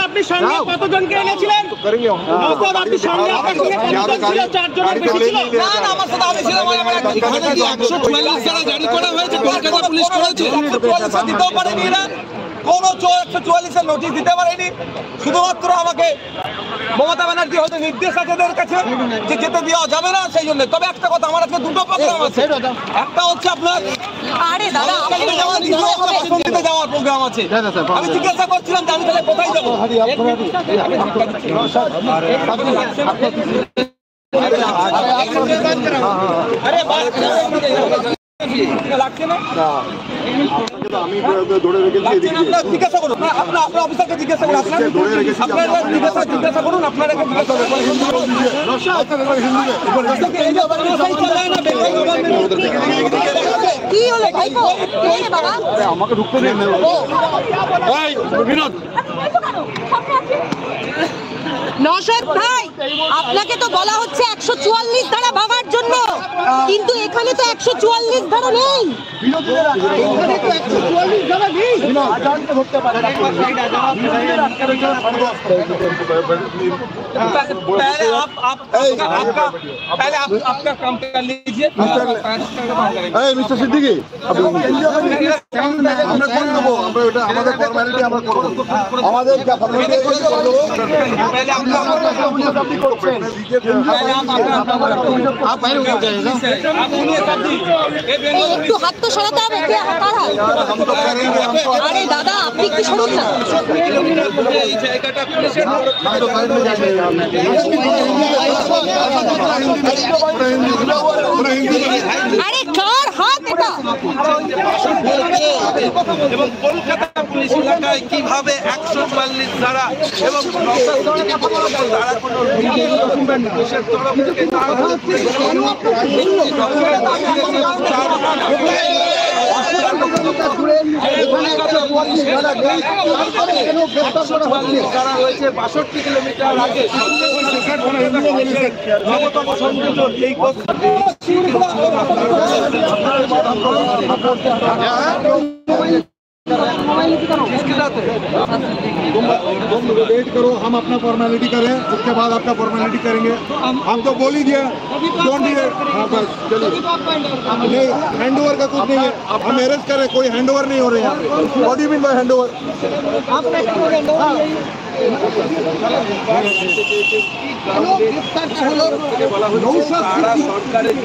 আপনি সঙ্গে কতজনকে এনেছিলেন? আপনি সঙ্গে চারজনের বেশি ছিল? না না, আমার সাথে আমি ছিলাম। 144 ধারা জারি করা হয়েছে, কলকাতা পুলিশ করেছে। 144 দিতেও পারেনি এরা, কোনো 144 নোটিশ দিতে পারেনি। শুধুমাত্র আমাকে মমতা ব্যানার্জি হয়তো নির্দেশ আছে এদের কাছে যে যেতে দেওয়া যাবে না, সেই জন্য। তবে একটা কথা, আমার আজকে দুটো প্রোগ্রাম আছে। একটা হচ্ছে আপনার যাওয়ার প্রোগ্রাম আছে। আমি জিজ্ঞাসা করছিলাম যে আমি তাহলে কোথায় যাবো। লাগছে না, জিজ্ঞাসা করুন আপনার অফিসারকে, জিজ্ঞাসা করুন জিজ্ঞাসা করুন আপনারা কি হলো ভাইপো? আমাকে ঢুকতে দিন। বিনোদ নওশাদ ভাই, আপনাকে তো বলা হচ্ছে 144 ধারা ভাঙার জন্য, কিন্তু এখানে তো 144 ধারা নেই। आपका काम कर लीजिए मिस्टर सिद्दीकी। আমরা করে দেবো, আমরা ওটা আমাদের ফর্মালিটি আমরা করব। আমাদের যা ফর্মালিটি पहले आप করছেন, पहले आप বাইরে উঠে जाइएगा। आप उन्हें सब दी একটু হাত তো সরাতে হবে। কি কারা? আরে দাদা, আপনি কি শুনুন না, এই জায়গাটা পুলিশের আরে কার হাত এটা? এবং কলকাতা পুলিশ এলাকায় কিভাবে 144 ধারা এবং ধারা কোনো পুলিশের তরফ থেকে রয়েছে 62 কিলোমিটার আগে নবতম সংযোজন। এই वेट करो, हम अपना फॉर्मेलिटी करें, उसके बाद आपका फॉर्मेलिटी करेंगे। हम तो बोल ही दिया, डोंट डी इट। हाँ बस चलिए, नहीं हैंड ओवर का कुछ नहीं है। हम अरेस्ट करें, कोई हैंड ओवर नहीं हो रहे हैं। What do you mean by hand over? সরকারের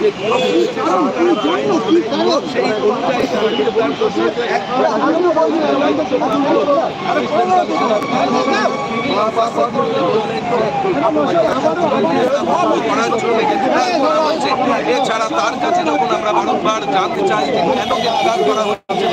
যে এছাড়া তার কাছে যখন আমরা বারংবার জানতে চাই যে কেন গ্রেফতার করা হচ্ছে,